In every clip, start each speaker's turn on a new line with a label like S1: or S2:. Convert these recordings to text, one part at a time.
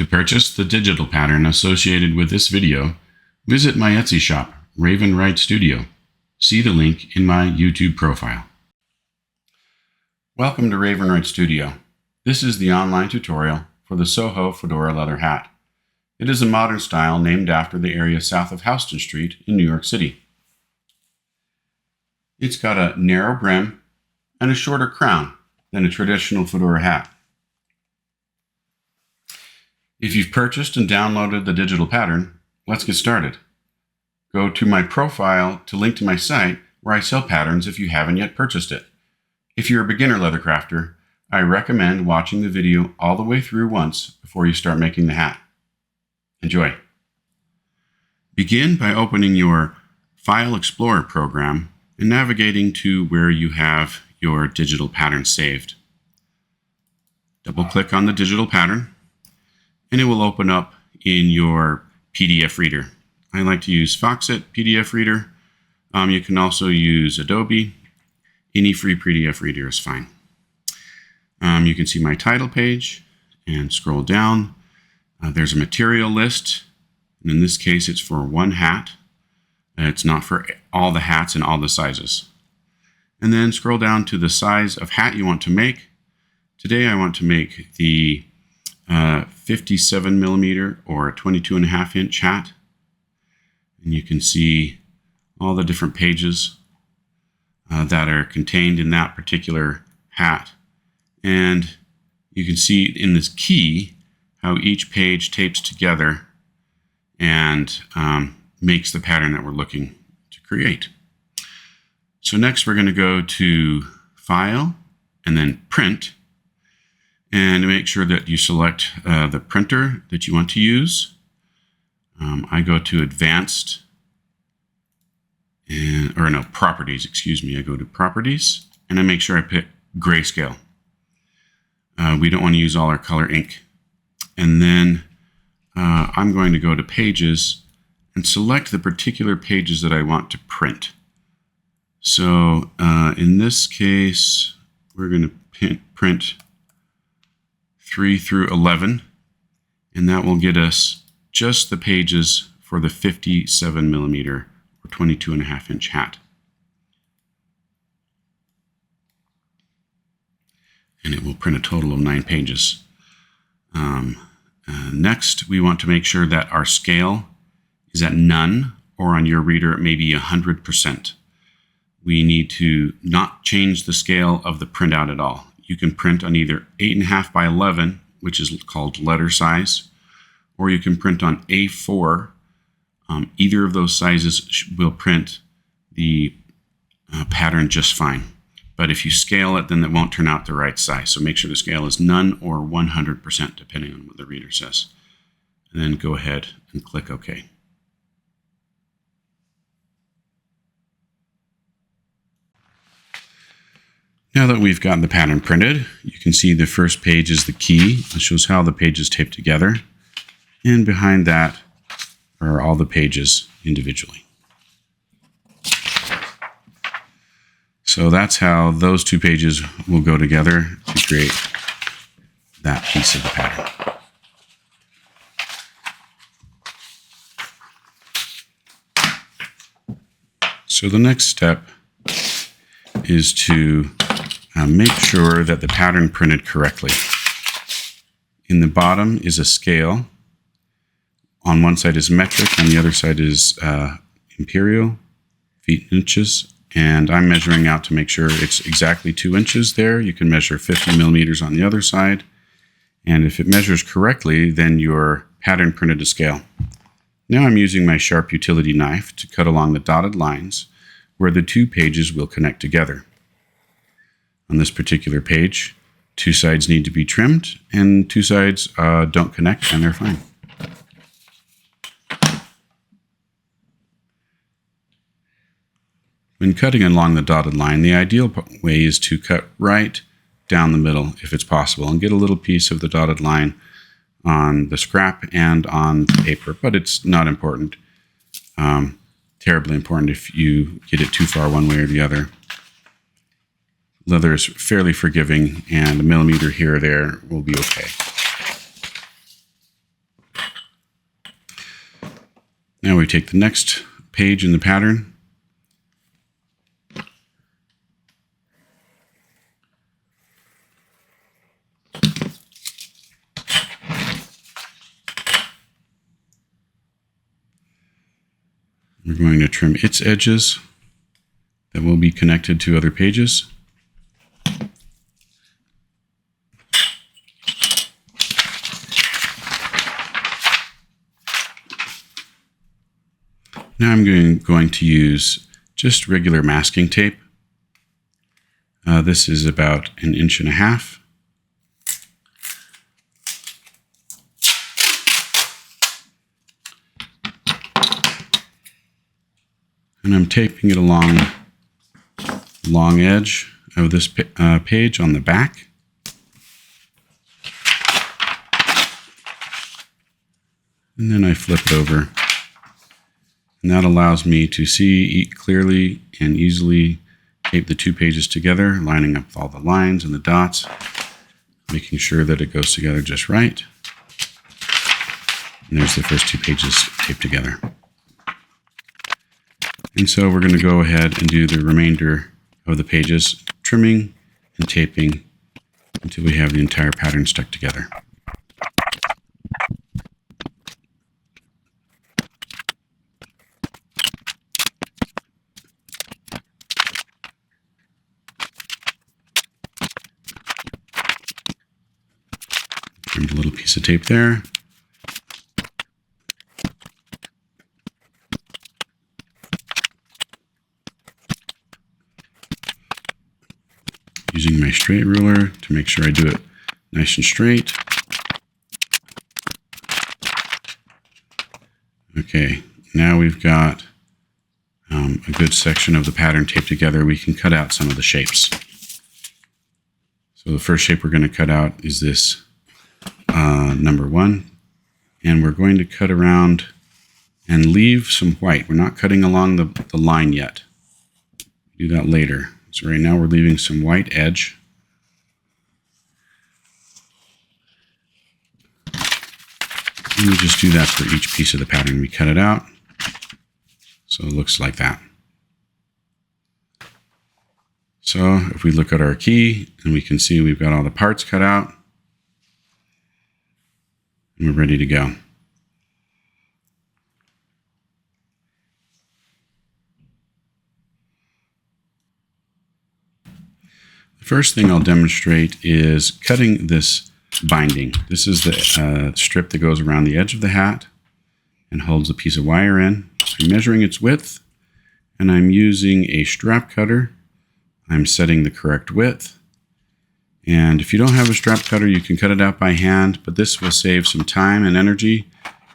S1: To purchase the digital pattern associated with this video, visit my Etsy shop, Raven Write Studio. See the link in my YouTube profile. Welcome to Raven Write Studio. This is the online tutorial for the Soho Fedora leather hat. It is a modern style named after the area south of Houston Street in New York City. It's got a narrow brim and a shorter crown than a traditional fedora hat. If you've purchased and downloaded the digital pattern, let's get started. Go to my profile to link to my site where I sell patterns if you haven't yet purchased it. If you're a beginner leather crafter, I recommend watching the video all the way through once before you start making the hat. Enjoy. Begin by opening your File Explorer program and navigating to where you have your digital pattern saved. Double-click on the digital pattern, and it will open up in your PDF reader. I like to use Foxit PDF reader. You can also use Adobe. Any free PDF reader is fine. You can see my title page and scroll down. There's a material list, and in this case it's for one hat. It's not for all the hats and all the sizes. And then scroll down to the size of hat you want to make. Today I want to make the 57 millimeter or 22.5 inch hat. And you can see all the different pages that are contained in that particular hat. And you can see in this key how each page tapes together and makes the pattern that we're looking to create. So next we're going to go to File and then Print, and make sure that you select the printer that you want to use. I go to Advanced, Properties, excuse me. I go to Properties, and I make sure I pick Grayscale. We don't want to use all our color ink. And then I'm going to go to Pages and select the particular pages that I want to print. So in this case, we're going to print 3 through 11, and that will get us just the pages for the 57 millimeter or 22.5 inch hat. And it will print a total of 9 pages. Next, we want to make sure that our scale is at none, or on your reader it may be 100%. We need to not change the scale of the printout at all. You can print on either 8.5 by 11, which is called letter size, or you can print on A4. Either of those sizes will print the pattern just fine. But if you scale it, then it won't turn out the right size. So make sure the scale is none or 100%, depending on what the reader says. And then go ahead and click OK. Now that we've gotten the pattern printed, you can see the first page is the key. It shows how the pages tape together. And behind that are all the pages individually. So that's how those two pages will go together to create that piece of the pattern. So the next step is to make sure that the pattern printed correctly. In the bottom is a scale. On one side is metric, on the other side is imperial, feet and inches. And I'm measuring out to make sure it's exactly 2 inches there. You can measure 50 millimeters on the other side. And if it measures correctly, then your pattern printed to scale. Now I'm using my sharp utility knife to cut along the dotted lines where the 2 pages will connect together. On this particular page, 2 sides need to be trimmed, and 2 sides don't connect, and they're fine. When cutting along the dotted line, the ideal way is to cut right down the middle if it's possible and get a little piece of the dotted line on the scrap and on the paper, but it's not important. Terribly important if you get it too far one way or the other. Leather is fairly forgiving, and a millimeter here or there will be okay. Now we take the next page in the pattern. We're going to trim its edges that will be connected to other pages. Now I'm going to use just regular masking tape. This is about 1.5 inches. And I'm taping it along the long edge of this page on the back. And then I flip it over. And that allows me to see clearly and easily tape the two pages together, lining up all the lines and the dots, making sure that it goes together just right. And there's the first two pages taped together. And so we're going to go ahead and do the remainder of the pages, trimming and taping until we have the entire pattern stuck together. Trimmed a little piece of tape there. Using my straight ruler to make sure I do it nice and straight. Okay, now we've got a good section of the pattern taped together. We can cut out some of the shapes. So the first shape we're going to cut out is this number 1, and we're going to cut around and leave some white. We're not cutting along the line yet. Do that later. So right now we're leaving some white edge. And we just do that for each piece of the pattern. We cut it out. So it looks like that. So if we look at our key, and we can see we've got all the parts cut out. And we're ready to go. The first thing I'll demonstrate is cutting this binding. This is the strip that goes around the edge of the hat and holds a piece of wire in. I'm measuring its width, and I'm using a strap cutter. I'm setting the correct width. And if you don't have a strap cutter, you can cut it out by hand, but this will save some time and energy.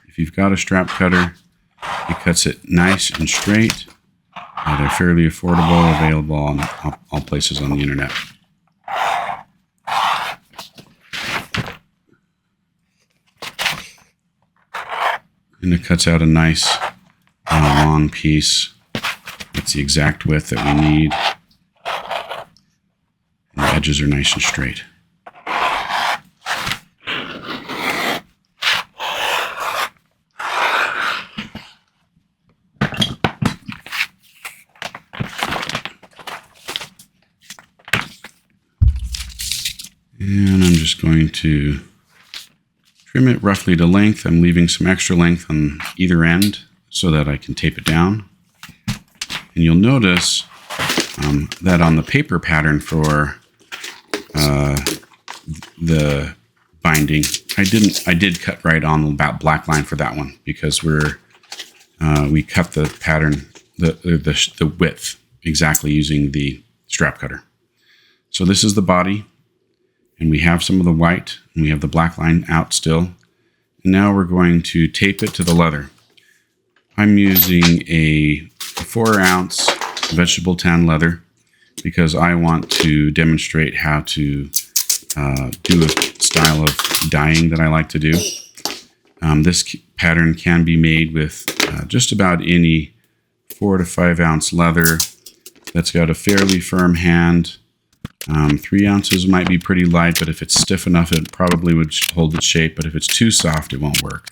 S1: If you've got a strap cutter, it cuts it nice and straight. They're fairly affordable, available on all places on the internet. And it cuts out a nice long piece. It's the exact width that we need. And the edges are nice and straight. And I'm just going to trim it roughly to length. I'm leaving some extra length on either end so that I can tape it down. And you'll notice that on the paper pattern for the binding, I did cut right on the black line for that one because we cut the pattern, the width exactly using the strap cutter. So this is the body. And we have some of the white, and we have the black line out still. And now we're going to tape it to the leather. I'm using a 4-ounce vegetable tan leather because I want to demonstrate how to do a style of dyeing that I like to do. This pattern can be made with just about any 4 to 5 ounce leather that's got a fairly firm hand. 3 ounces might be pretty light, but if it's stiff enough, it probably would hold its shape. But if it's too soft, it won't work.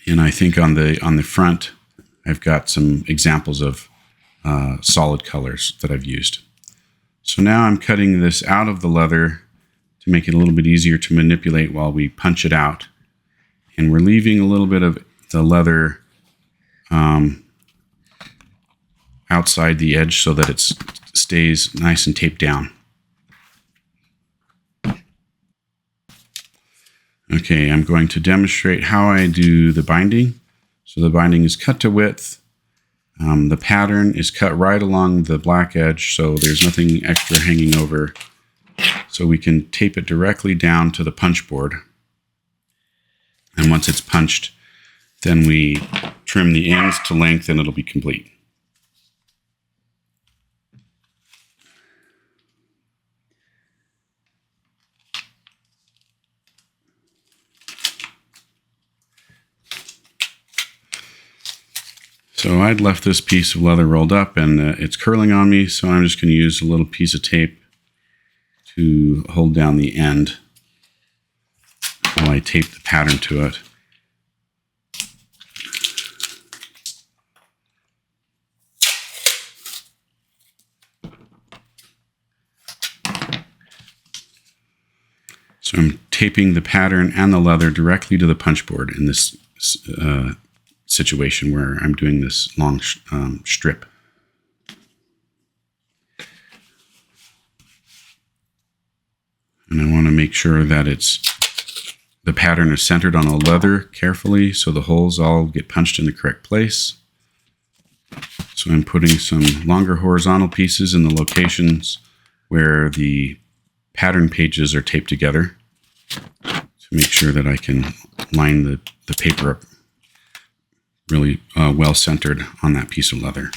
S1: And I think on the front, I've got some examples of solid colors that I've used. So now I'm cutting this out of the leather to make it a little bit easier to manipulate while we punch it out. And we're leaving a little bit of the leather outside the edge so that it stays nice and taped down. Okay, I'm going to demonstrate how I do the binding. So the binding is cut to width. The pattern is cut right along the black edge, so there's nothing extra hanging over. So we can tape it directly down to the punch board. And once it's punched, then we trim the ends to length and it'll be complete. So I'd left this piece of leather rolled up and it's curling on me, so I'm just going to use a little piece of tape to hold down the end while I tape the pattern to it. So I'm taping the pattern and the leather directly to the punch board in this situation where I'm doing this long strip. And I want to make sure that the pattern is centered on the leather carefully so the holes all get punched in the correct place. So I'm putting some longer horizontal pieces in the locations where the pattern pages are taped together to make sure that I can line the paper up really well centered on that piece of leather.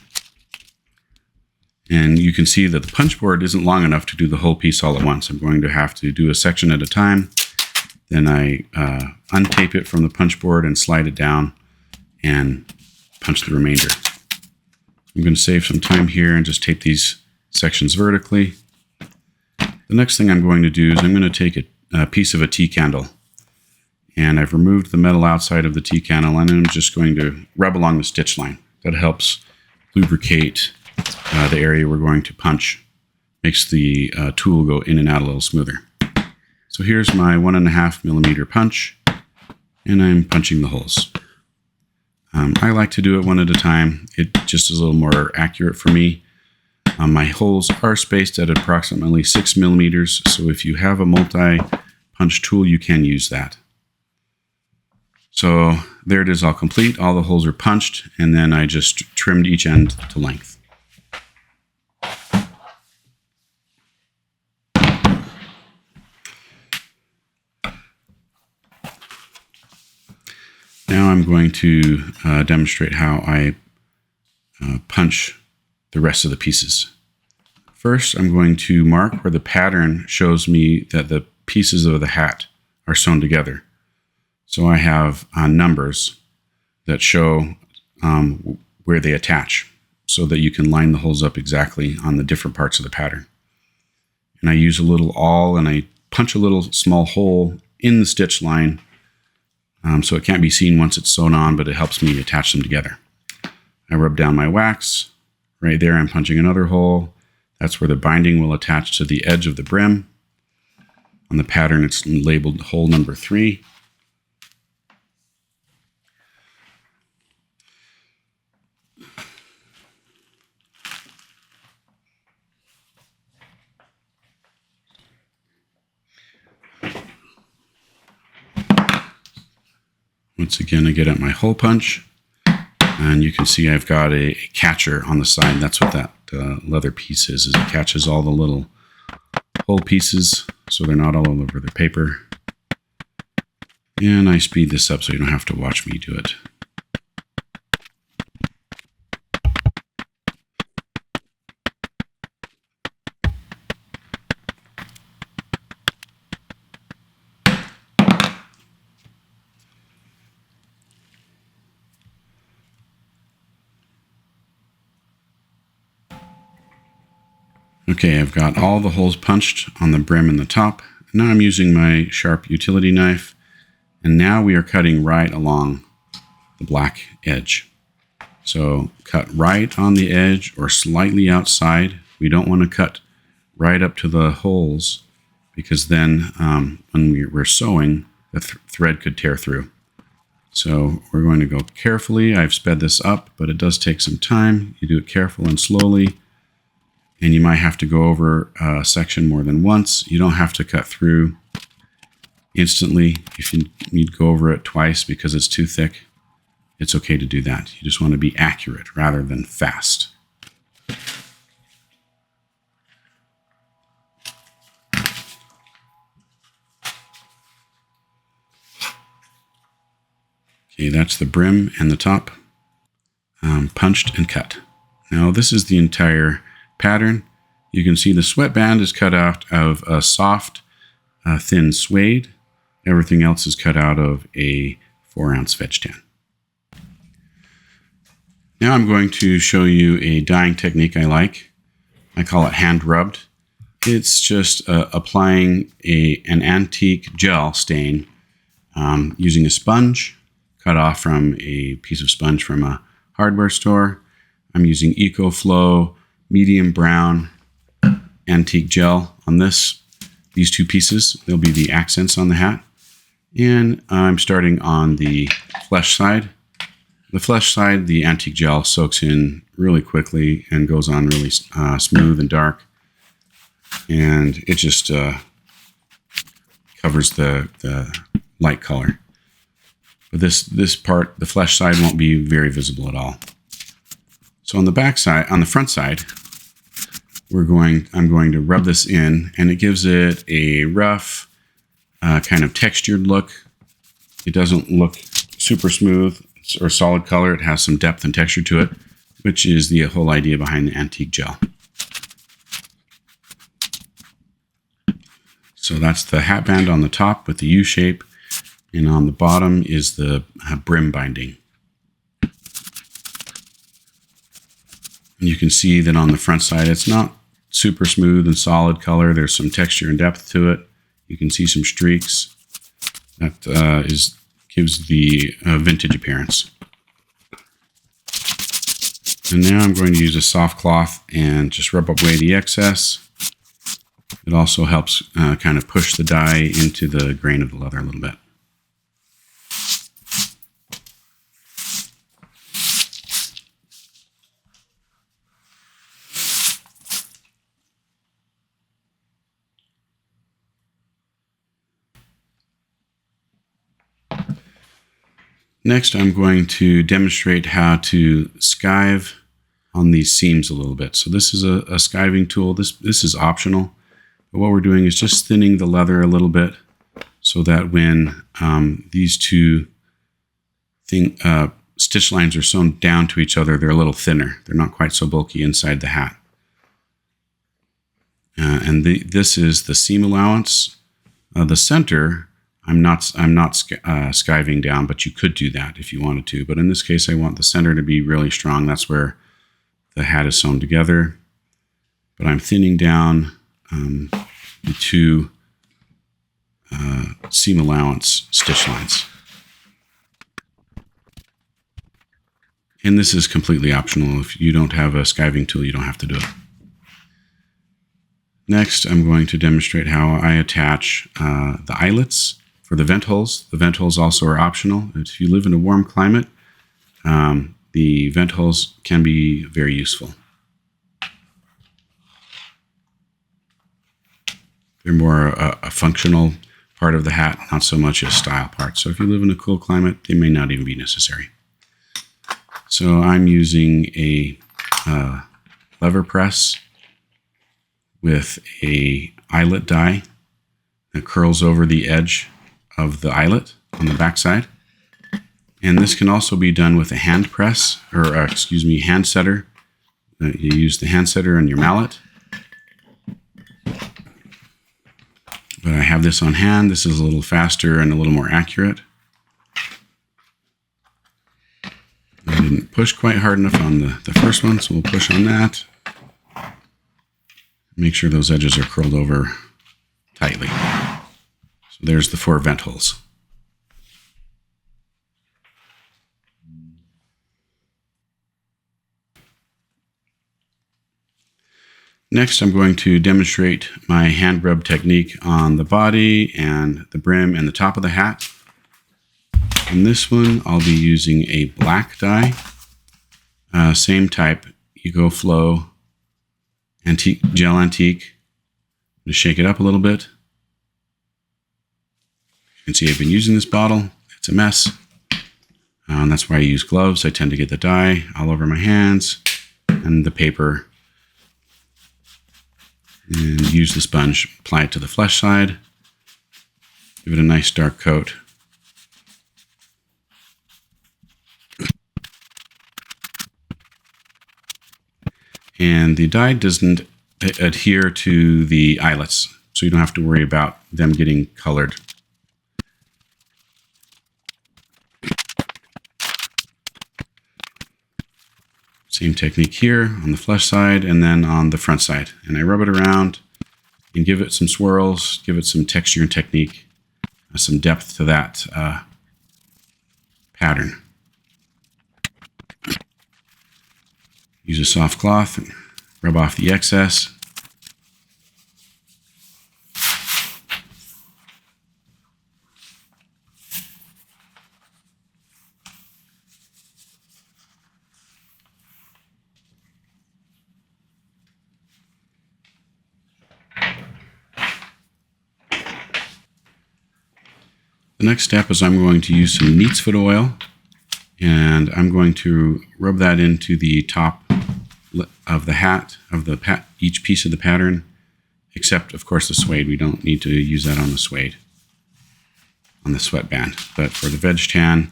S1: And you can see that the punch board isn't long enough to do the whole piece all at once. I'm going to have to do a section at a time. Then I untape it from the punch board and slide it down and punch the remainder. I'm going to save some time here and just tape these sections vertically. The next thing I'm going to do is I'm going to take a piece of a tea candle. And I've removed the metal outside of the tea candle and I'm just going to rub along the stitch line. That helps lubricate the area we're going to punch. Makes the tool go in and out a little smoother. So here's my 1.5 millimeter punch, and I'm punching the holes. I like to do it one at a time. It just is a little more accurate for me. My holes are spaced at approximately 6 millimeters, so if you have a multi-punch tool, you can use that. So there it is, all complete. All the holes are punched, and then I just trimmed each end to length. Now I'm going to demonstrate how I punch the rest of the pieces. First, I'm going to mark where the pattern shows me that the pieces of the hat are sewn together. So I have numbers that show where they attach so that you can line the holes up exactly on the different parts of the pattern. And I use a little awl and I punch a little small hole in the stitch line so it can't be seen once it's sewn on, but it helps me attach them together. I rub down my wax. Right there I'm punching another hole. That's where the binding will attach to the edge of the brim. On the pattern it's labeled hole number 3. Once again, I get at my hole punch, and you can see I've got a catcher on the side. That's what that leather piece is it catches all the little hole pieces so they're not all over the paper. And I speed this up so you don't have to watch me do it. Okay, I've got all the holes punched on the brim and the top. Now I'm using my sharp utility knife, and now we are cutting right along the black edge. So cut right on the edge or slightly outside. We don't want to cut right up to the holes, because then when we're sewing, the thread could tear through. So we're going to go carefully. I've sped this up, but it does take some time. You do it careful and slowly, and you might have to go over a section more than once. You don't have to cut through instantly. If you need to go over it twice because it's too thick, it's okay to do that. You just want to be accurate rather than fast. Okay, that's the brim and the top, punched and cut. Now this is the entire pattern. You can see the sweatband is cut out of a soft, thin suede. Everything else is cut out of a 4-ounce veg tan. Now I'm going to show you a dyeing technique I like. I call it hand rubbed. It's just applying an antique gel stain using a sponge cut off from a piece of sponge from a hardware store. I'm using EcoFlow medium brown antique gel on these two pieces. They'll be the accents on the hat. And I'm starting on the flesh side. The flesh side, the antique gel soaks in really quickly and goes on really smooth and dark. And it just covers the light color. But this part, the flesh side, won't be very visible at all. So on the back side, on the front side, I'm going to rub this in, and it gives it a rough, kind of textured look. It doesn't look super smooth or solid color. It has some depth and texture to it, which is the whole idea behind the antique gel. So that's the hat band on the top with the U shape, and on the bottom is the brim binding. And you can see that on the front side, it's not super smooth and solid color. There's some texture and depth to it. You can see some streaks. That gives the vintage appearance. And now I'm going to use a soft cloth and just rub away the excess. It also helps kind of push the dye into the grain of the leather a little bit. Next, I'm going to demonstrate how to skive on these seams a little bit. So this is a skiving tool. This is optional. But what we're doing is just thinning the leather a little bit so that when these two stitch lines are sewn down to each other, they're a little thinner. They're not quite so bulky inside the hat. This is the seam allowance. The center, I'm not skiving down, but you could do that if you wanted to. But in this case, I want the center to be really strong. That's where the hat is sewn together. But I'm thinning down the two seam allowance stitch lines. And this is completely optional. If you don't have a skiving tool, you don't have to do it. Next, I'm going to demonstrate how I attach the eyelets for the vent holes. The vent holes also are optional. If you live in a warm climate, the vent holes can be very useful. They're more a functional part of the hat, not so much a style part. So if you live in a cool climate, they may not even be necessary. So I'm using a lever press with a eyelet die that curls over the edge of the eyelet on the back side. And this can also be done with a hand press, or hand setter. You use the hand setter and your mallet. But I have this on hand. This is a little faster and a little more accurate. I didn't push quite hard enough on the first one, so we'll push on that. Make sure those edges are curled over tightly. So there's the 4 vent holes. Next, I'm going to demonstrate my hand rub technique on the body and the brim and the top of the hat. In this one, I'll be using a black dye, same type, Eco Flow Antique Gel Antique. I'm going to shake it up a little bit. You can see I've been using this bottle. It's a mess. And that's why I use gloves. I tend to get the dye all over my hands and the paper. And use the sponge, apply it to the flesh side. Give it a nice dark coat. And the dye doesn't adhere to the eyelets, so you don't have to worry about them getting colored. Same technique here on the flesh side and then on the front side. And I rub it around and give it some swirls, give it some texture and technique, some depth to that pattern. Use a soft cloth and rub off the excess. The next step is I'm going to use some neat's foot oil, and I'm going to rub that into the top of the hat, of each piece of the pattern, except, of course, the suede. We don't need to use that on the suede, on the sweatband. But for the veg tan,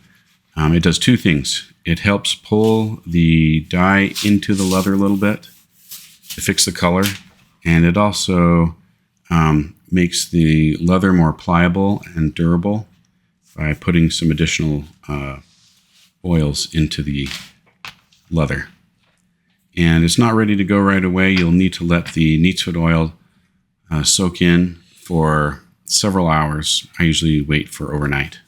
S1: it does two things. It helps pull the dye into the leather a little bit to fix the color, and it also makes the leather more pliable and durable by putting some additional oils into the leather. And it's not ready to go right away. You'll need to let the neat's foot oil soak in for several hours. I usually wait for overnight.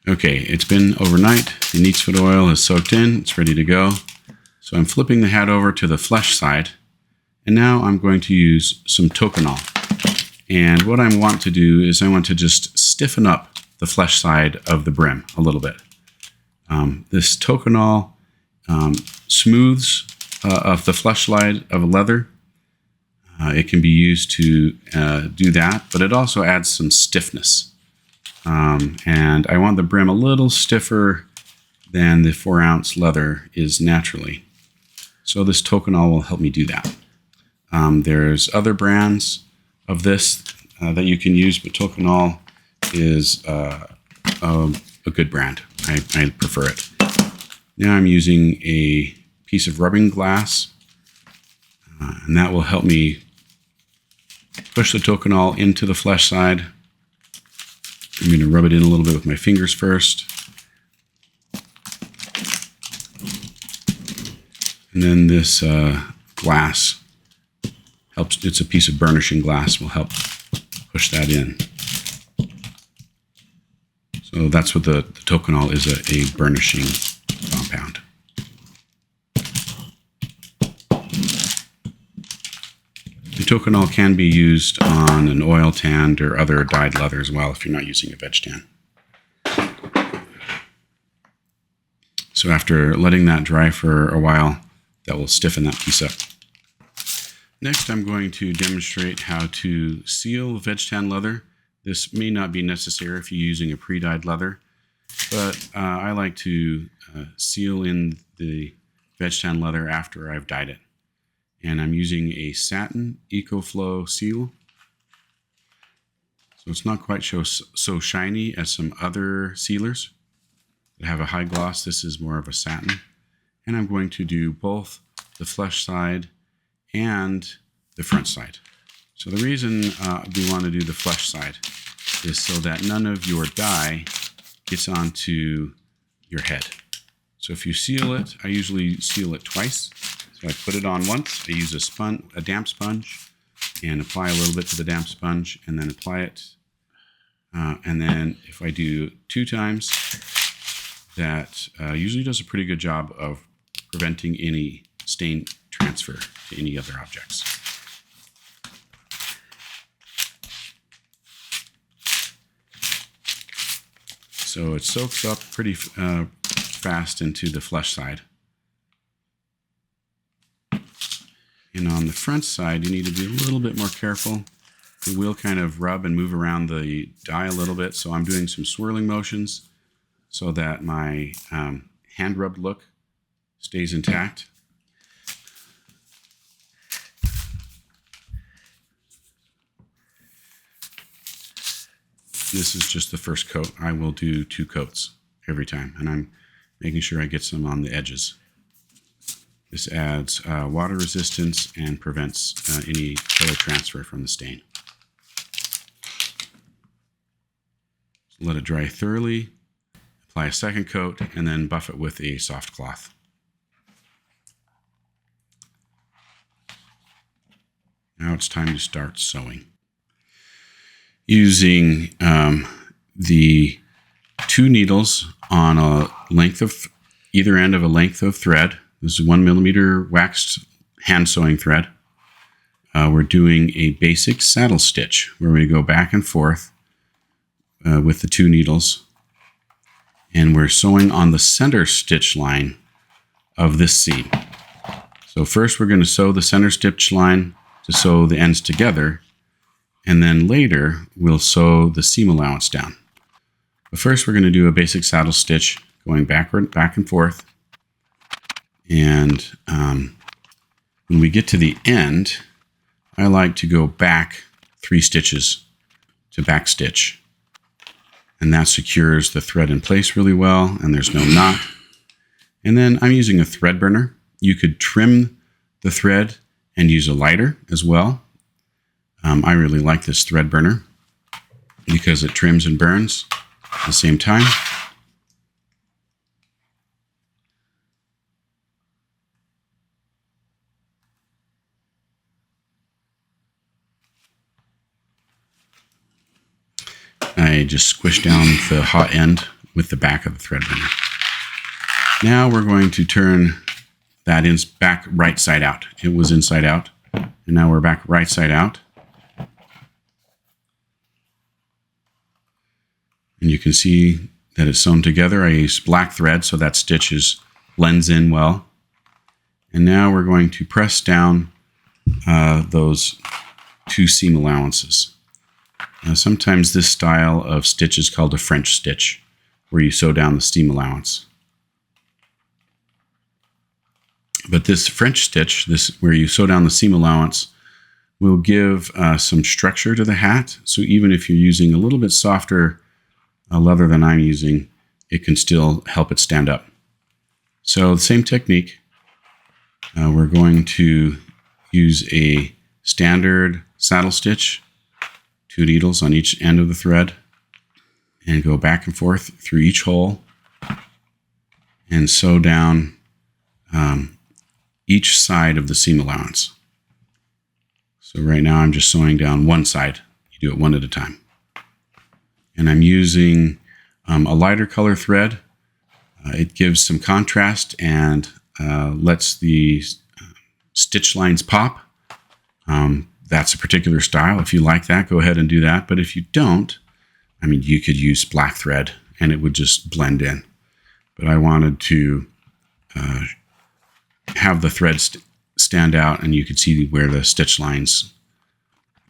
S1: Okay, it's been overnight. The neat's foot oil is soaked in. It's ready to go. So I'm flipping the hat over to the flesh side. And now I'm going to use some Tokonol. And what I want to do is I want to just stiffen up the flesh side of the brim a little bit. This Tokonol smooths of the flesh side of a leather. It can be used to do that, but it also adds some stiffness. And I want the brim a little stiffer than the 4-ounce leather is naturally. So this Tokonol will help me do that. There's other brands of this that you can use, but Tokonol is a good brand. I prefer it. Now I'm using a piece of rubbing glass, and that will help me push the Tokonol into the flesh side. I'm going to rub it in a little bit with my fingers first. And then this glass helps. It's a piece of burnishing glass, will help push that in. So that's what the Tokonol is, a burnishing compound. The Tokonol can be used on an oil tanned or other dyed leather as well if you're not using a veg tan. So after letting that dry for a while, that will stiffen that piece up. Next, I'm going to demonstrate how to seal veg tan leather. This may not be necessary if you're using a pre-dyed leather, but I like to seal in the veg tan leather after I've dyed it. And I'm using a satin EcoFlow seal. So it's not quite so shiny as some other sealers that have a high gloss. This is more of a satin. And I'm going to do both the flesh side and the front side. So the reason we want to do the flesh side is so that none of your dye gets onto your head. So if you seal it, I usually seal it twice. So I put it on once. I use a damp sponge, and apply a little bit to the damp sponge and then apply it. And then if I do 2 times, that usually does a pretty good job of preventing any stain transfer to any other objects. So it soaks up pretty fast into the flesh side. And on the front side, you need to be a little bit more careful. The wheel kind of rub and move around the die a little bit. So I'm doing some swirling motions so that my hand rubbed look stays intact. This is just the first coat. I will do 2 coats every time, and I'm making sure I get some on the edges. This adds water resistance and prevents any color transfer from the stain. So let it dry thoroughly, apply a second coat, and then buff it with a soft cloth. Now it's time to start sewing. Using the 2 needles on a length of either end of a length of thread. This is 1 millimeter waxed hand sewing thread. We're doing a basic saddle stitch where we go back and forth with the 2 needles, and we're sewing on the center stitch line of this seam. So first we're going to sew the center stitch line to sew the ends together, and then later we'll sew the seam allowance down. But first we're going to do a basic saddle stitch going backward, back and forth. And when we get to the end, I like to go back 3 stitches to back stitch. And that secures the thread in place really well, and there's no knot. And then I'm using a thread burner. You could trim the thread and use a lighter as well. I really like this thread burner because it trims and burns at the same time. I just squish down the hot end with the back of the thread burner. Now we're going to turn that back right side out. It was inside out, and now we're back right side out. And you can see that it's sewn together. I used black thread so that stitch blends in well. And now we're going to press down those 2 seam allowances. Sometimes this style of stitch is called a French stitch, where you sew down the seam allowance. But this French stitch, where you sew down the seam allowance, will give some structure to the hat. So even if you're using a little bit softer leather than I'm using, it can still help it stand up. So the same technique, we're going to use a standard saddle stitch, 2 needles on each end of the thread, and go back and forth through each hole and sew down each side of the seam allowance. So right now I'm just sewing down one side. You do it one at a time. And I'm using a lighter color thread. It gives some contrast and lets the stitch lines pop. That's a particular style. If you like that, go ahead and do that. But if you don't, I mean, you could use black thread and it would just blend in. But I wanted to have the thread stand out, and you could see where the stitch lines,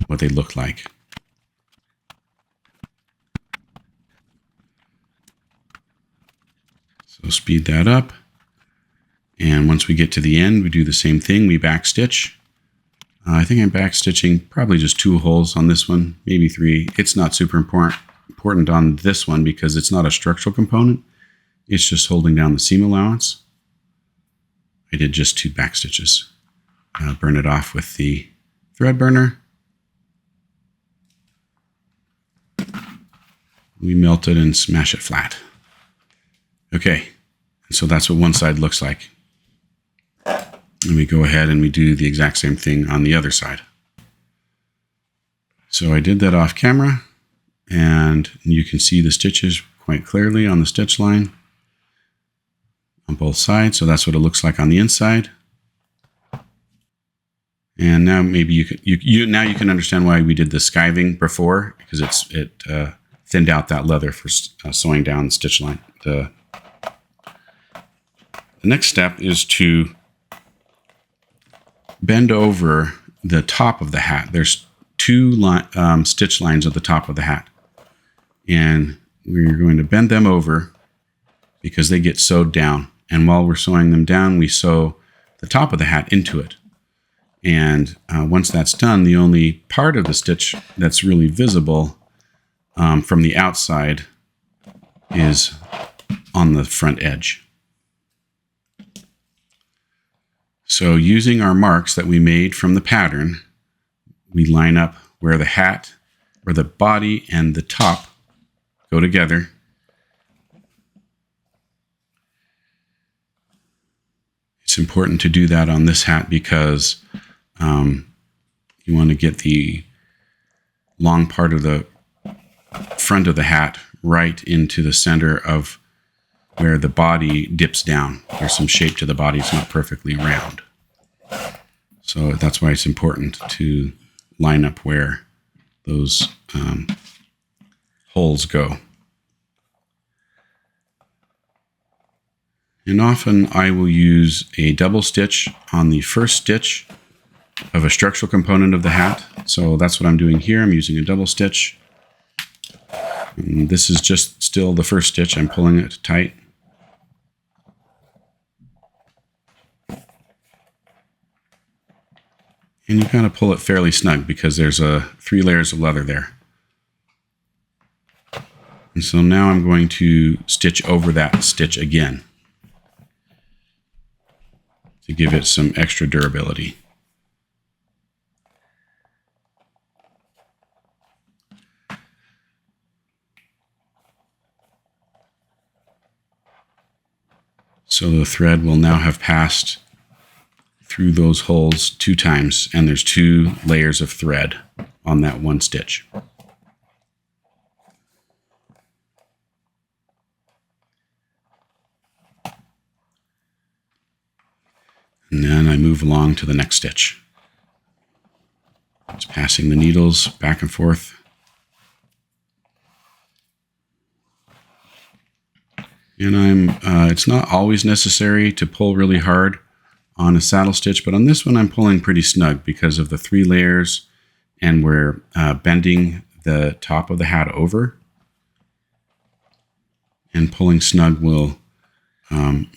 S1: what they look like. So speed that up. And once we get to the end, we do the same thing. We back stitch. I think I'm back stitching probably just 2 holes on this one, maybe 3. It's not super important on this one because it's not a structural component. It's just holding down the seam allowance. I did just 2 back stitches. Burn it off with the thread burner. We melt it and smash it flat. Okay, so that's what one side looks like. And we go ahead and we do the exact same thing on the other side. So I did that off camera, and you can see the stitches quite clearly on the stitch line on both sides. So that's what it looks like on the inside. And now maybe you can understand why we did the skiving before, because it thinned out that leather for sewing down the stitch line. The next step is to bend over the top of the hat. There's two stitch lines at the top of the hat, and we're going to bend them over because they get sewed down. And while we're sewing them down, we sew the top of the hat into it. And once that's done, the only part of the stitch that's really visible from the outside is on the front edge. So using our marks that we made from the pattern, we line up where the hat, or the body and the top go together. It's important to do that on this hat because you want to get the long part of the front of the hat right into the center of where the body dips down. There's some shape to the body. It's not perfectly round. So that's why it's important to line up where those holes go. And often I will use a double stitch on the first stitch of a structural component of the hat. So that's what I'm doing here. I'm using a double stitch. And this is just still the first stitch. I'm pulling it tight. And you kind of pull it fairly snug because there's 3 layers of leather there. And so now I'm going to stitch over that stitch again to give it some extra durability. So the thread will now have passed through those holes 2 times, and there's 2 layers of thread on that one stitch. And then I move along to the next stitch. Just passing the needles back and forth. And it's not always necessary to pull really hard on a saddle stitch, but on this one I'm pulling pretty snug because of the 3 layers, and we're bending the top of the hat over. And pulling snug will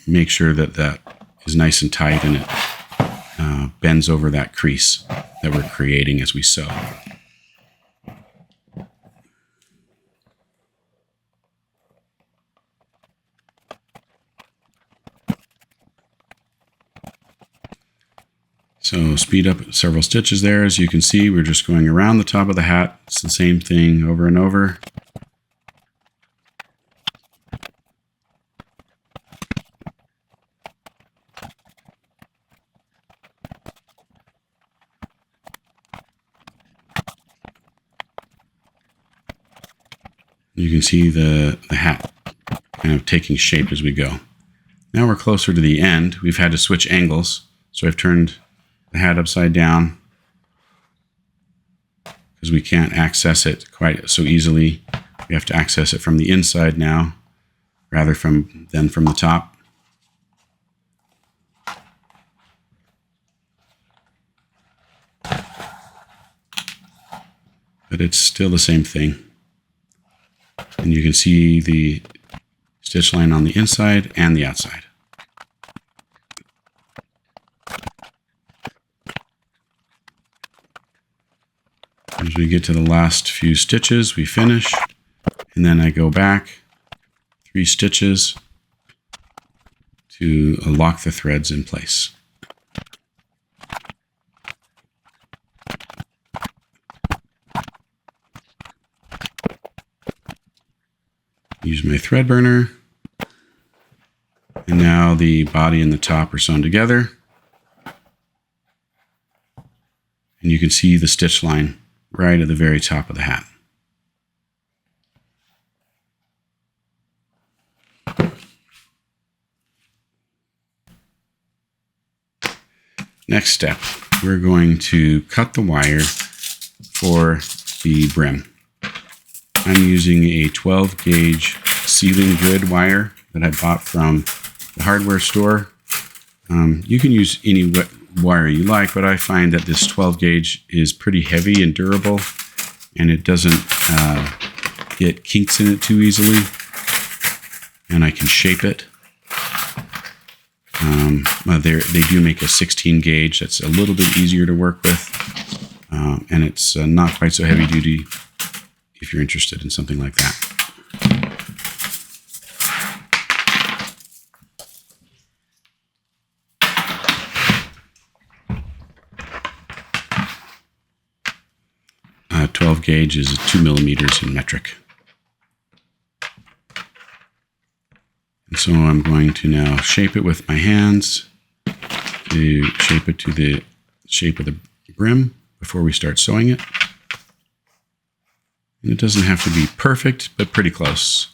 S1: make sure that that is nice and tight, and it bends over that crease that we're creating as we sew. So speed up several stitches there. As you can see, we're just going around the top of the hat. It's the same thing over and over. You can see the hat kind of taking shape as we go. Now we're closer to the end. We've had to switch angles. So I've turned the hat upside down because we can't access it quite so easily. We have to access it from the inside now rather than from the top. But it's still the same thing. And you can see the stitch line on the inside and the outside. As we get to the last few stitches, we finish, and then I go back 3 stitches to lock the threads in place. Use my thread burner, and now the body and the top are sewn together, and you can see the stitch line right at the very top of the hat. Next step, we're going to cut the wire for the brim. I'm using a 12 gauge ceiling grid wire that I bought from the hardware store. You can use any wire you like, but I find that this 12 gauge is pretty heavy and durable, and it doesn't get kinks in it too easily, and I can shape it. They do make a 16 gauge that's a little bit easier to work with, and it's not quite so heavy duty if you're interested in something like that. 12 gauge is 2 millimeters in metric. And so I'm going to now shape it with my hands to shape it to the shape of the brim before we start sewing it. And it doesn't have to be perfect, but pretty close.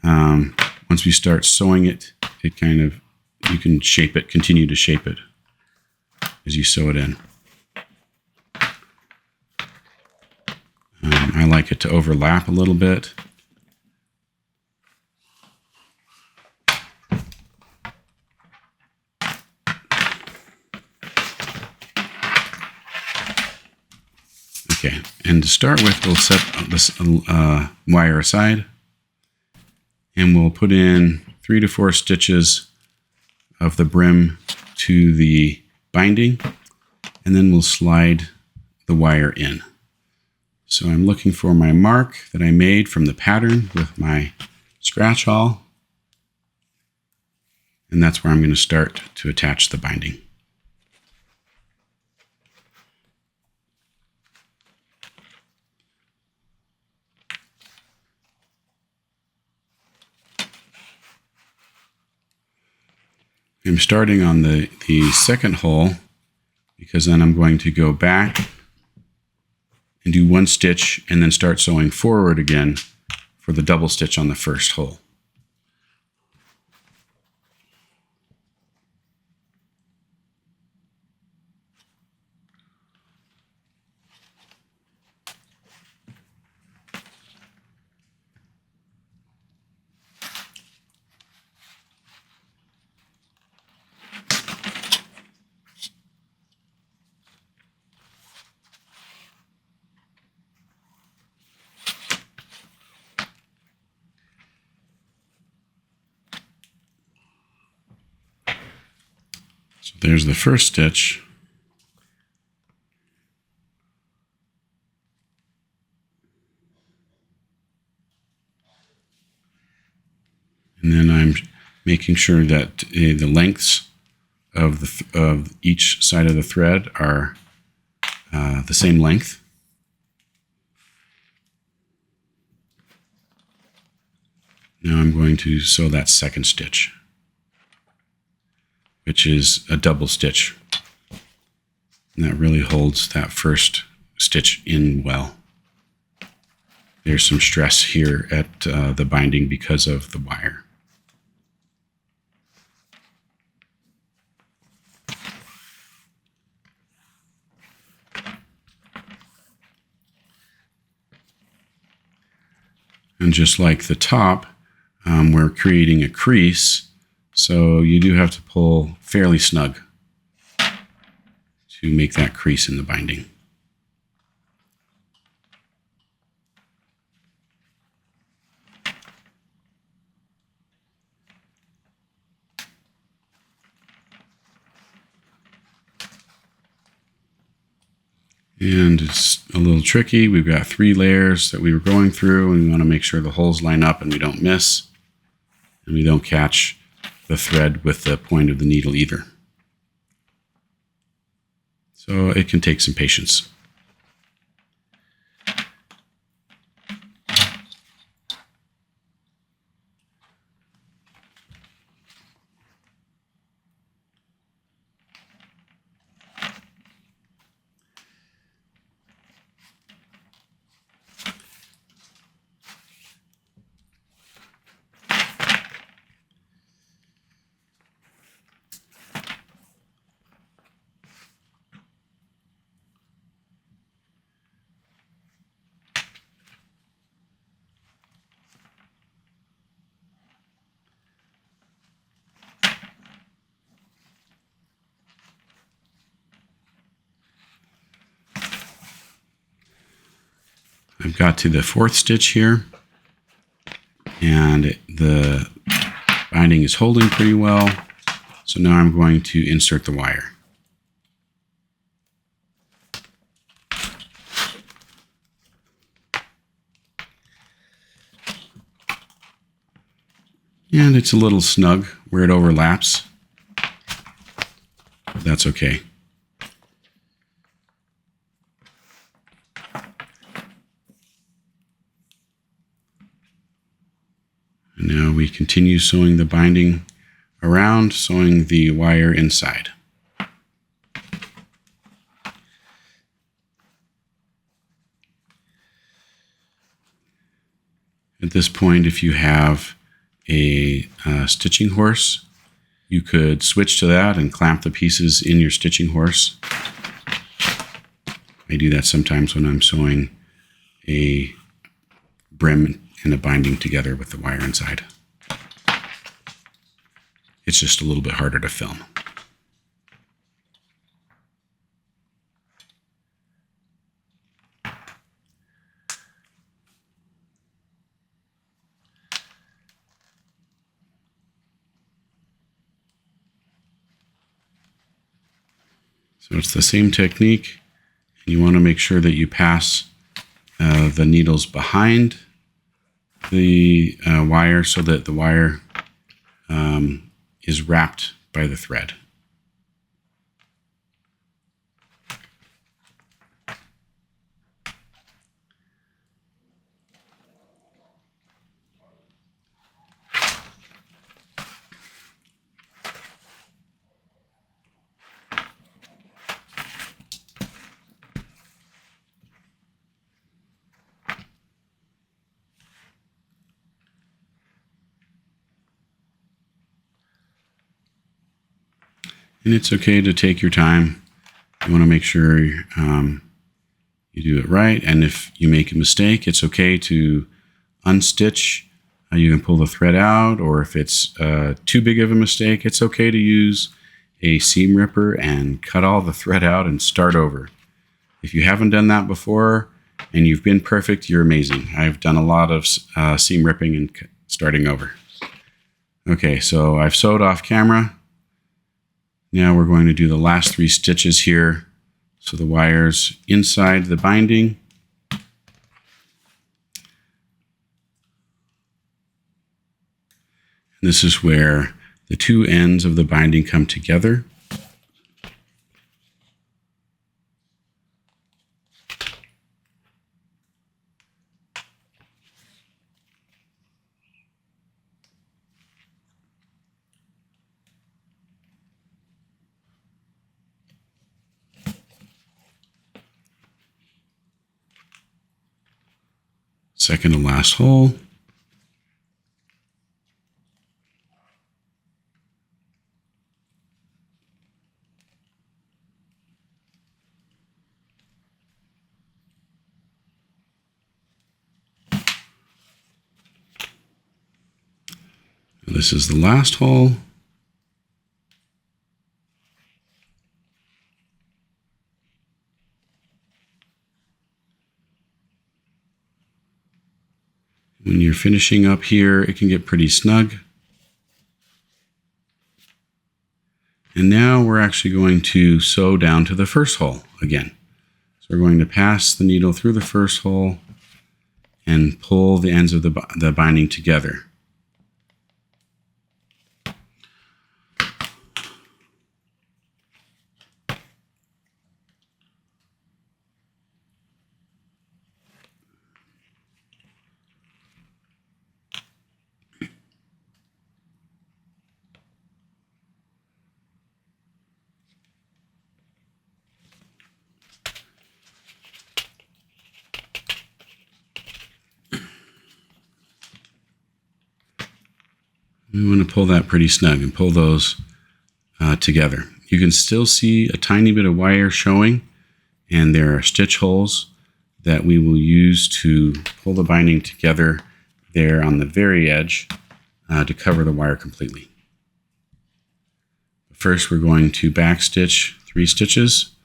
S1: Once we start sewing it, you can shape it, continue to shape it as you sew it in. I like it to overlap a little bit. Okay, and to start with, we'll set this wire aside, and we'll put in 3 to 4 stitches of the brim to the binding, and then we'll slide the wire in. So I'm looking for my mark that I made from the pattern with my scratch awl, and that's where I'm going to start to attach the binding. I'm starting on the second hole, because then I'm going to go back and do 1 stitch and then start sewing forward again for the double stitch on the first hole. So there's the first stitch. And then I'm making sure that the lengths of each side of the thread are the same length. Now I'm going to sew that second stitch, which is a double stitch. And that really holds that first stitch in well. There's some stress here at the binding because of the wire. And just like the top, we're creating a crease, so you do have to pull fairly snug to make that crease in the binding. And it's a little tricky. We've got 3 layers that we were going through, and we want to make sure the holes line up and we don't miss, and we don't catch the thread with the point of the needle either. So it can take some patience. I've got to the 4th stitch here, and the binding is holding pretty well. So now I'm going to insert the wire. And it's a little snug where it overlaps. That's okay. And now we continue sewing the binding around, sewing the wire inside. At this point, if you have a stitching horse, you could switch to that and clamp the pieces in your stitching horse. I do that sometimes when I'm sewing a brim and a binding together with the wire inside. It's just a little bit harder to film. So it's the same technique. You want to make sure that you pass the needles behind the wire so that the wire is wrapped by the thread. And it's okay to take your time. You want to make sure you do it right. And if you make a mistake, it's okay to unstitch. You can pull the thread out, or if it's too big of a mistake, it's okay to use a seam ripper and cut all the thread out and start over. If you haven't done that before and you've been perfect, you're amazing. I've done a lot of seam ripping and starting over. Okay, so I've sewed off camera. Now we're going to do the last 3 stitches here. So the wire's inside the binding. And this is where the 2 ends of the binding come together. Second to last hole. This is the last hole. When you're finishing up here, it can get pretty snug. And now we're actually going to sew down to the first hole again. So we're going to pass the needle through the first hole and pull the ends of the binding together. We want to pull that pretty snug and pull those together. You can still see a tiny bit of wire showing, and there are stitch holes that we will use to pull the binding together there on the very edge to cover the wire completely. First, we're going to backstitch 3 stitches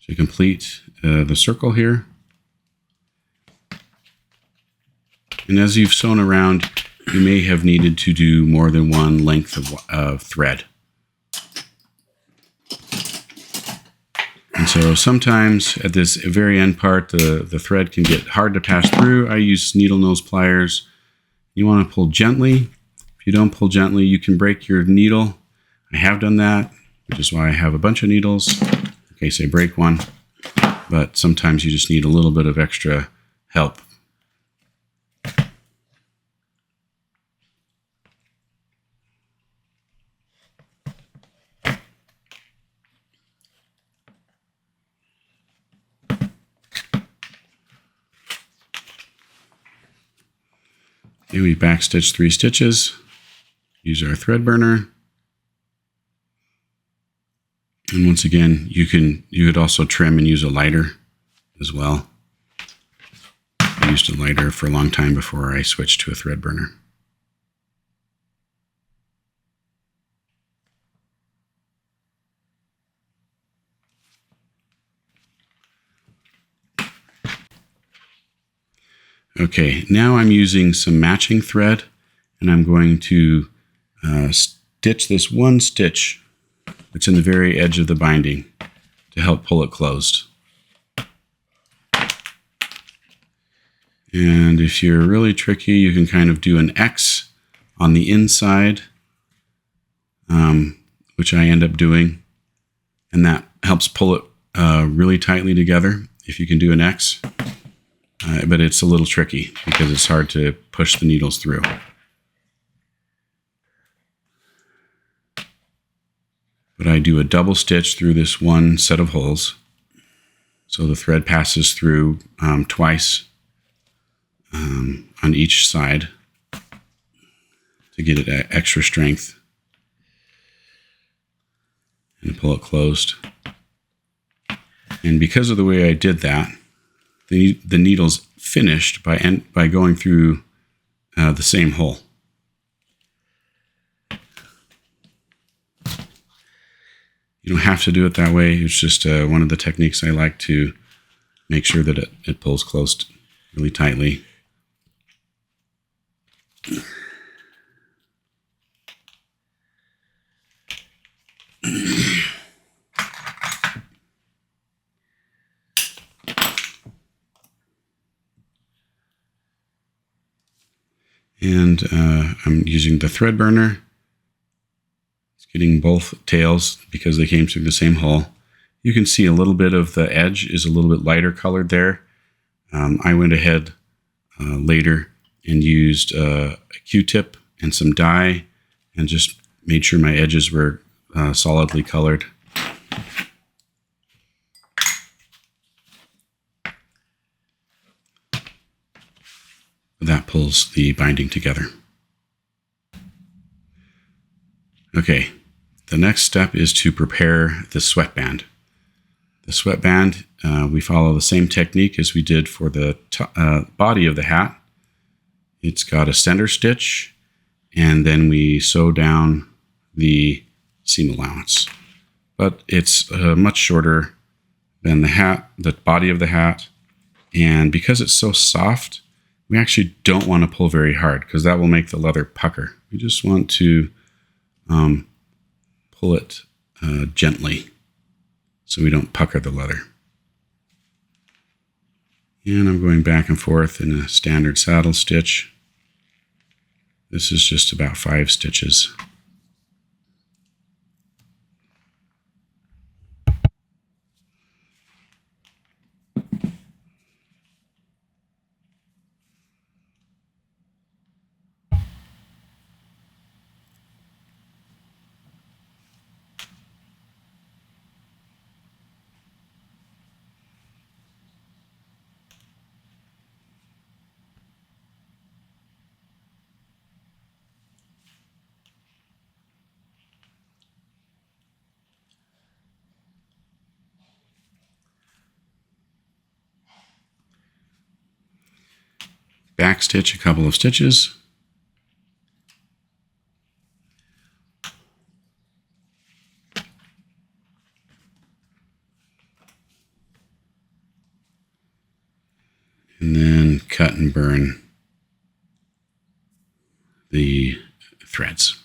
S1: to complete the circle here. And as you've sewn around, you may have needed to do more than one length of thread. And so sometimes at this very end part, the thread can get hard to pass through. I use needle nose pliers. You want to pull gently. If you don't pull gently, you can break your needle. I have done that, which is why I have a bunch of needles in case I break one. But sometimes you just need a little bit of extra help. Okay, we backstitch 3 stitches. Use our thread burner. And once again, you could also trim and use a lighter as well. I used a lighter for a long time before I switched to a thread burner. Okay, now I'm using some matching thread, and I'm going to stitch this one stitch that's in the very edge of the binding to help pull it closed. And if you're really tricky, you can kind of do an X on the inside, which I end up doing, and that helps pull it really tightly together if you can do an X. But it's a little tricky because it's hard to push the needles through. But I do a double stitch through this one set of holes. So the thread passes through twice on each side to get it extra strength and pull it closed. And because of the way I did that, the needle's finished by going through the same hole. You don't have to do it that way. It's just one of the techniques I like to make sure that it pulls closed really tightly. And I'm using the thread burner. It's getting both tails because they came through the same hole. You can see a little bit of the edge is a little bit lighter colored there. I went ahead later and used a Q-tip and some dye and just made sure my edges were solidly colored. That pulls the binding together. Okay, the next step is to prepare the sweatband. The sweatband, we follow the same technique as we did for the body of the hat. It's got a center stitch, and then we sew down the seam allowance. But it's much shorter than the hat, the body of the hat, and because it's so soft, we actually don't want to pull very hard because that will make the leather pucker. We just want to pull it gently so we don't pucker the leather. And I'm going back and forth in a standard saddle stitch. This is just about 5 stitches. Back stitch a couple of stitches. And then cut and burn threads.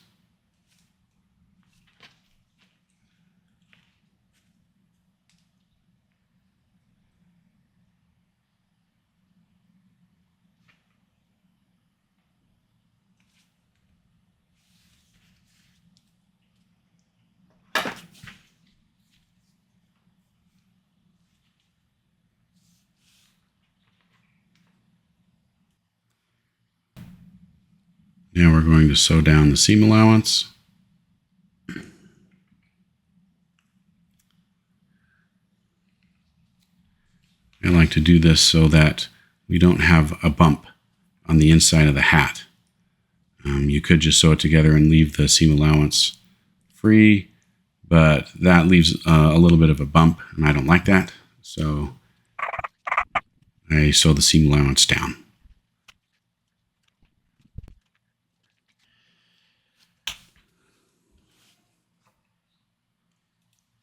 S1: Now we're going to sew down the seam allowance. I like to do this so that we don't have a bump on the inside of the hat. You could just sew it together and leave the seam allowance free, but that leaves a little bit of a bump, and I don't like that. So I sew the seam allowance down.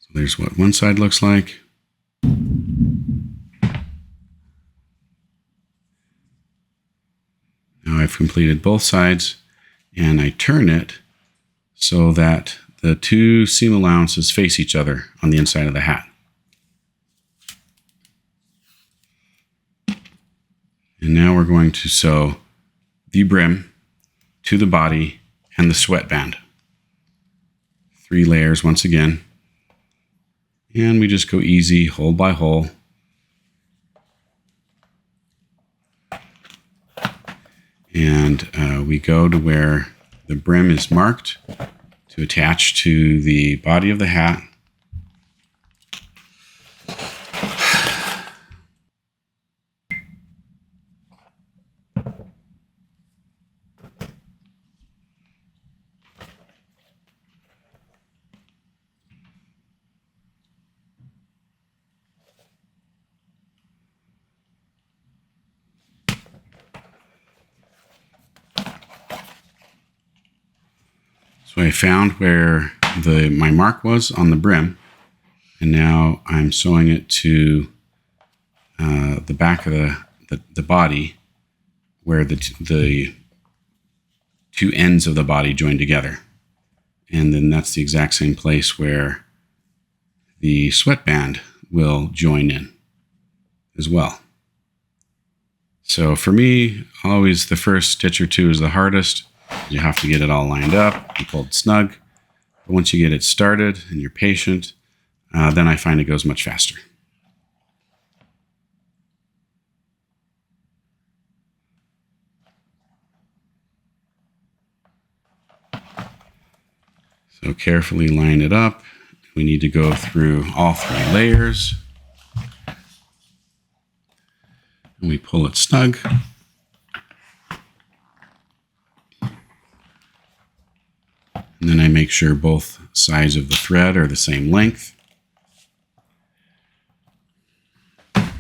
S1: So there's what one side looks like. Now I've completed both sides, and I turn it so that the two seam allowances face each other on the inside of the hat. And now we're going to sew the brim to the body and the sweatband. 3 layers once again. And we just go easy, hole by hole. And we go to where the brim is marked to attach to the body of the hat. So I found where my mark was on the brim, and now I'm sewing it to the back of the body, where the two ends of the body join together. And then that's the exact same place where the sweatband will join in as well. So for me, always the first stitch or two is the hardest. You have to get it all lined up and pulled snug. But once you get it started and you're patient, then I find it goes much faster. So carefully line it up. We need to go through all 3 layers. And we pull it snug. And then I make sure both sides of the thread are the same length. And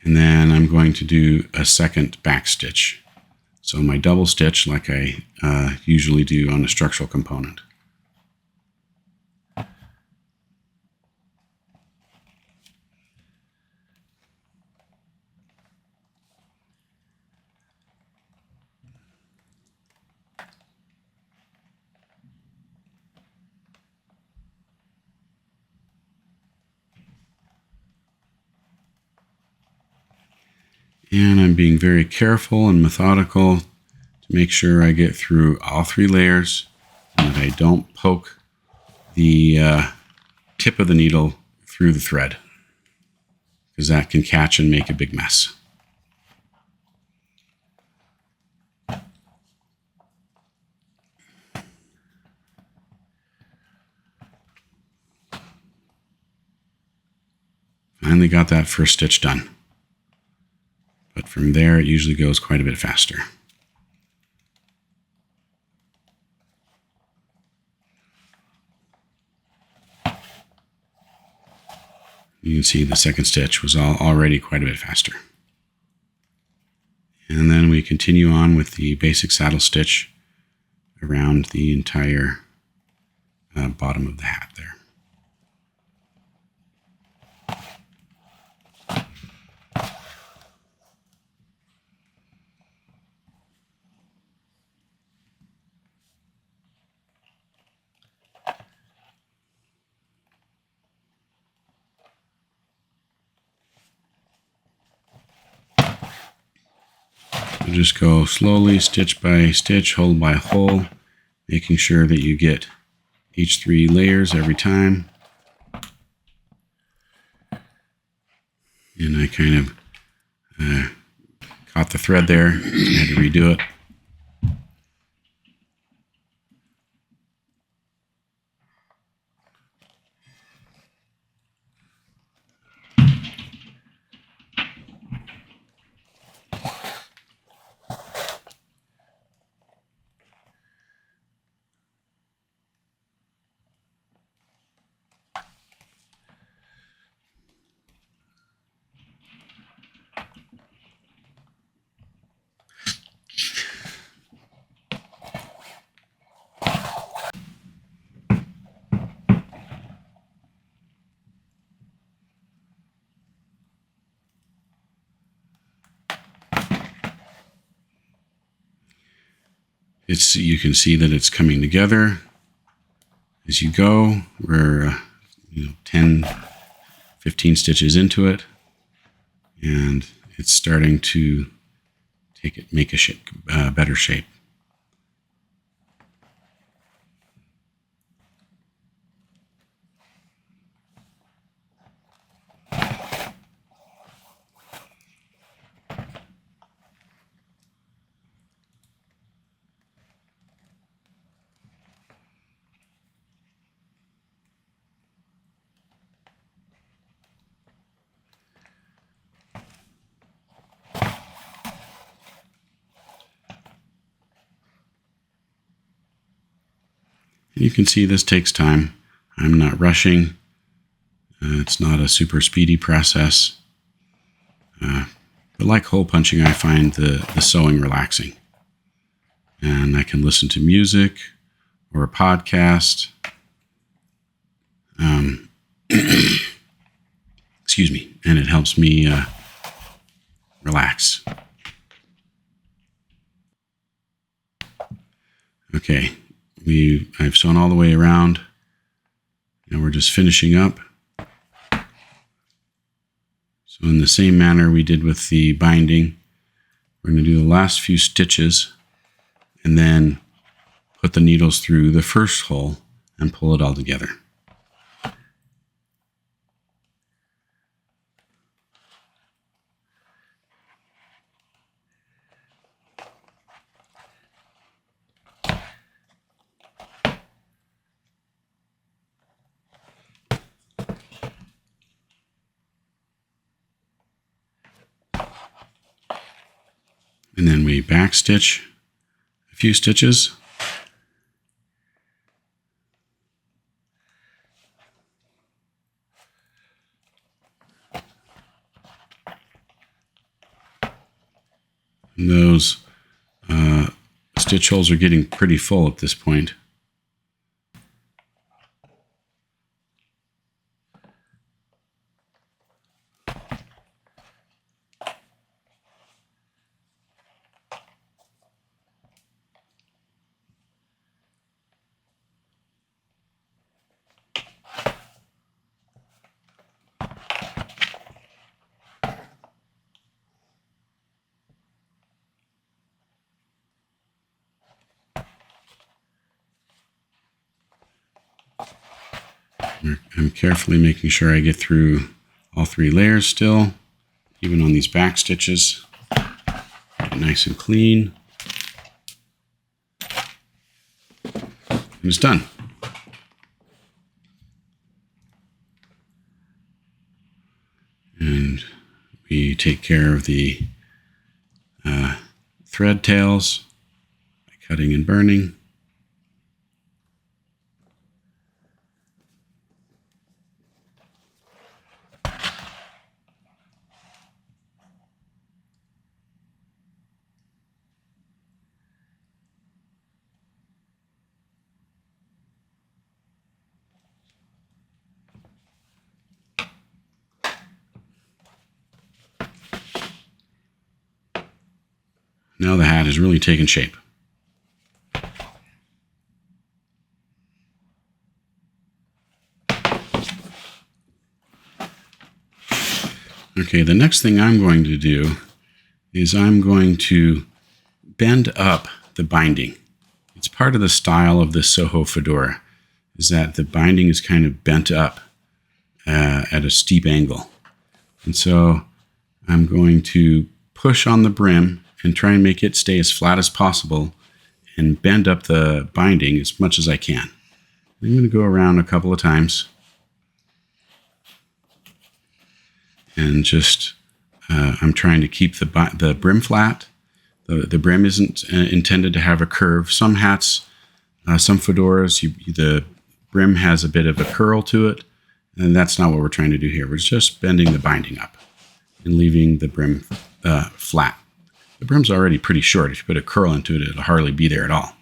S1: then I'm going to do a second back stitch. So my double stitch like I usually do on a structural component. And I'm being very careful and methodical to make sure I get through all 3 layers and that I don't poke the tip of the needle through the thread, because that can catch and make a big mess. Finally got that first stitch done. But from there, it usually goes quite a bit faster. You can see the second stitch was already quite a bit faster. And then we continue on with the basic saddle stitch around the entire bottom of the hat there. So just go slowly, stitch by stitch, hole by hole, making sure that you get each 3 layers every time. And I kind of caught the thread there. I had to redo it. You can see that it's coming together as you go. We're 10, 15 stitches into it, and it's starting to make a better shape. You can see this takes time. I'm not rushing. It's not a super speedy process. But like hole punching, I find the sewing relaxing. And I can listen to music or a podcast. Excuse me. And it helps me relax. Okay. I've sewn all the way around. Now we're just finishing up. So in the same manner we did with the binding, we're going to do the last few stitches and then put the needles through the first hole and pull it all together. And then we back stitch a few stitches. And those stitch holes are getting pretty full at this point. I'm carefully making sure I get through all 3 layers still, even on these back stitches. Get it nice and clean. And it's done. And we take care of the thread tails by cutting and burning. Now the hat is really taking shape. Okay, the next thing I'm going to do is I'm going to bend up the binding. It's part of the style of the Soho Fedora, is that the binding is kind of bent up at a steep angle. And so I'm going to push on the brim and try and make it stay as flat as possible and bend up the binding as much as I can. I'm going to go around a couple of times and just I'm trying to keep the brim flat. The brim isn't intended to have a curve. Some hats, some fedoras, the brim has a bit of a curl to it, and that's not what we're trying to do here. We're just bending the binding up and leaving the brim flat. The brim's already pretty short. If you put a curl into it, it'll hardly be there at all.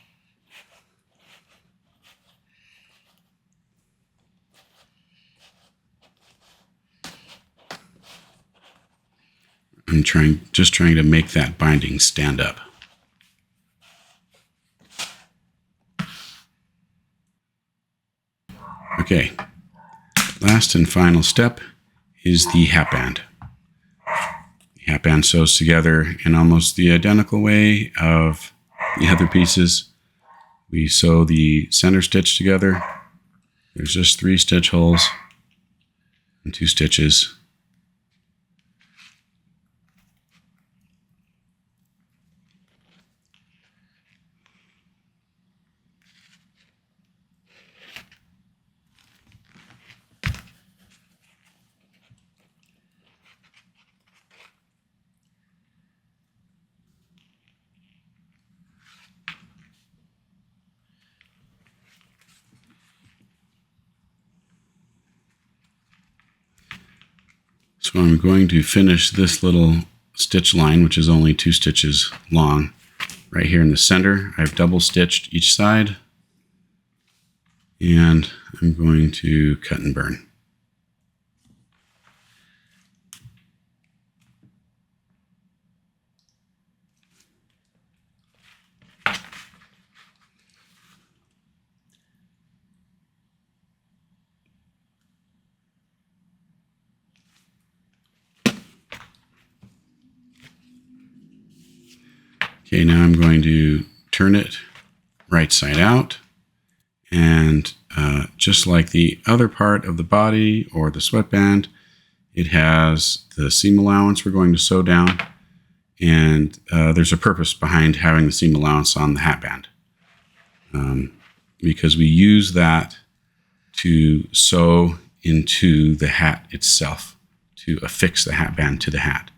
S1: I'm just trying to make that binding stand up. Okay, last and final step is the hat band. The hat band sews together in almost the identical way of the other pieces. We sew the center stitch together. There's just 3 stitch holes and 2 stitches. So I'm going to finish this little stitch line, which is only 2 stitches long. Right here in the center, I've double stitched each side, and I'm going to cut and burn. Okay, now I'm going to turn it right side out, and just like the other part of the body or the sweatband, it has the seam allowance we're going to sew down, and there's a purpose behind having the seam allowance on the hat band, because we use that to sew into the hat itself, to affix the hat band to the hat.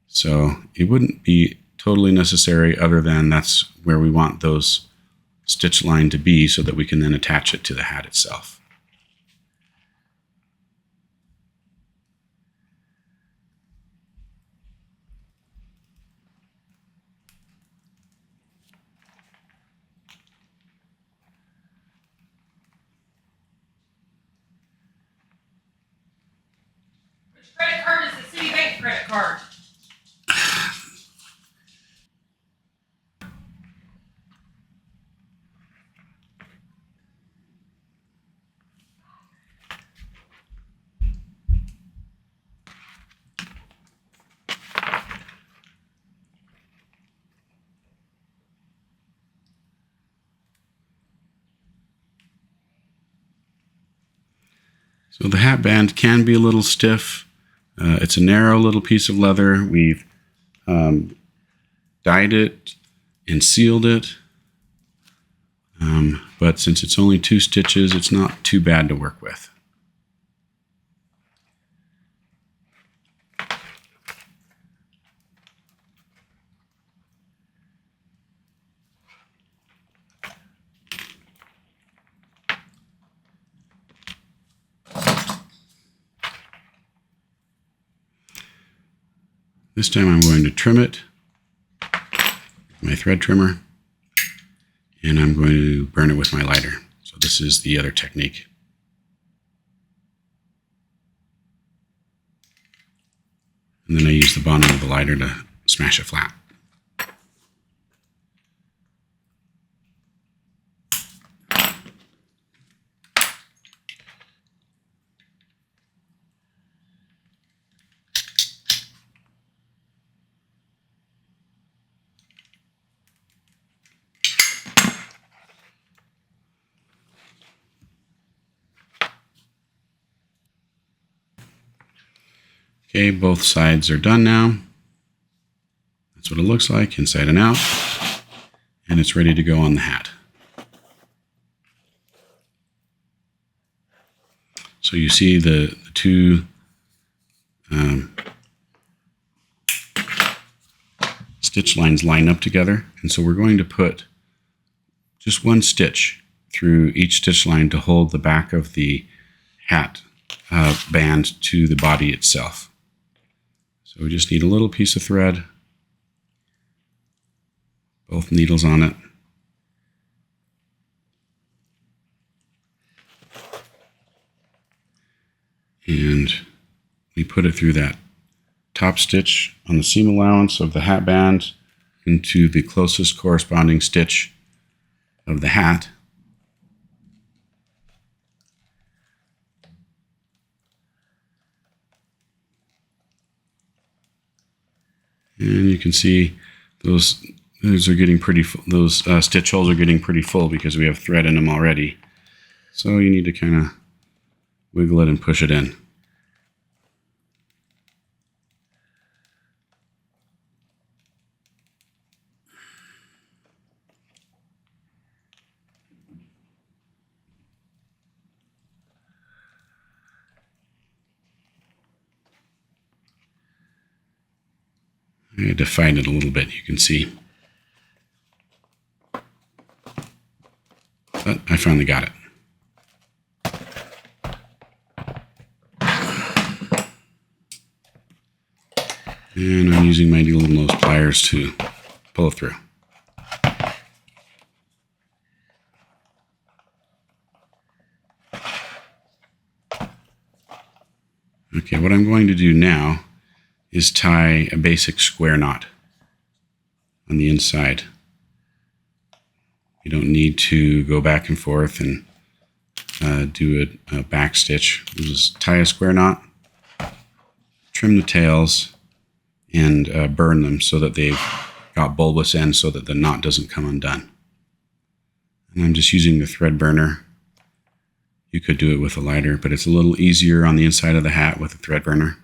S1: So it wouldn't be totally necessary, other than that's where we want those stitch line to be so that we can then attach it to the hat itself.
S2: Which credit card is the Citibank credit card?
S1: So the hat band can be a little stiff. It's a narrow little piece of leather. We've dyed it and sealed it. But since it's only 2 stitches, it's not too bad to work with. This time I'm going to trim it with my thread trimmer, and I'm going to burn it with my lighter. So this is the other technique. And then I use the bottom of the lighter to smash it flat. Okay, both sides are done now. That's what it looks like, inside and out. And it's ready to go on the hat. So you see the two stitch lines line up together. And so we're going to put just one stitch through each stitch line to hold the back of the hat band to the body itself. So we just need a little piece of thread, both needles on it. And we put it through that top stitch on the seam allowance of the hat band into the closest corresponding stitch of the hat. And you can see those are getting pretty full. Those stitch holes are getting pretty full because we have thread in them already. So you need to kind of wiggle it and push it in. I had to find it a little bit, you can see. But I finally got it. And I'm using my needle nose pliers to pull it through. Okay, what I'm going to do now is tie a basic square knot on the inside. You don't need to go back and forth and do a back stitch. We'll just tie a square knot, trim the tails, and burn them so that they've got bulbous ends so that the knot doesn't come undone. And I'm just using the thread burner. You could do it with a lighter, but it's a little easier on the inside of the hat with a thread burner.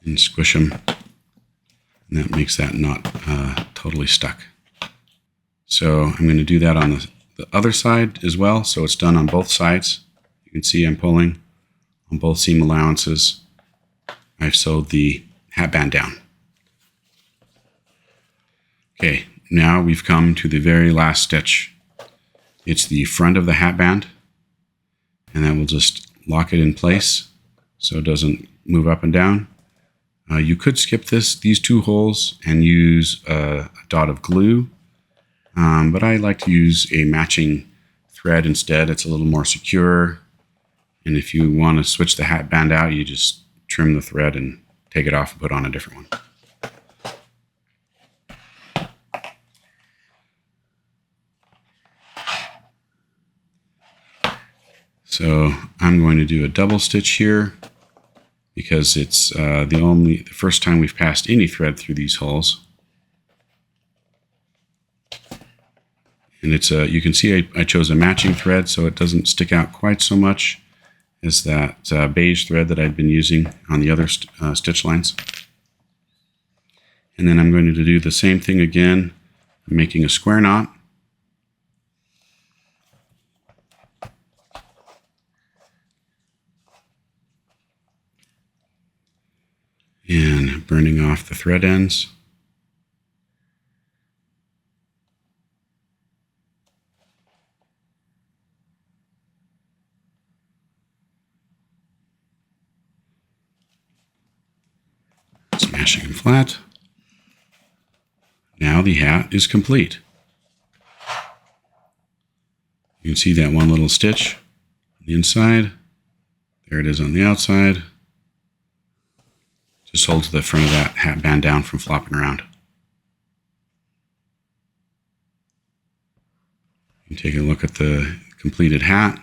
S1: And squish them, and that makes that knot totally stuck. So I'm going to do that on the other side as well, so it's done on both sides. You can see I'm pulling on both seam allowances. I've sewed the hat band down. Okay, now we've come to the very last stitch. It's the front of the hat band, and then we'll just lock it in place so it doesn't move up and down. You could skip these two holes and use a dot of glue, but I like to use a matching thread instead. It's a little more secure, and if you want to switch the hat band out, you just trim the thread and take it off and put on a different one. So I'm going to do a double stitch here because it's the first time we've passed any thread through these holes. And it's you can see I chose a matching thread so it doesn't stick out quite so much as that beige thread that I've been using on the other stitch lines. And then I'm going to do the same thing again. I'm making a square knot. And burning off the thread ends. Smashing them flat. Now the hat is complete. You can see that one little stitch on the inside. There it is on the outside. Just holds the front of that hat band down from flopping around. You can take a look at the completed hat.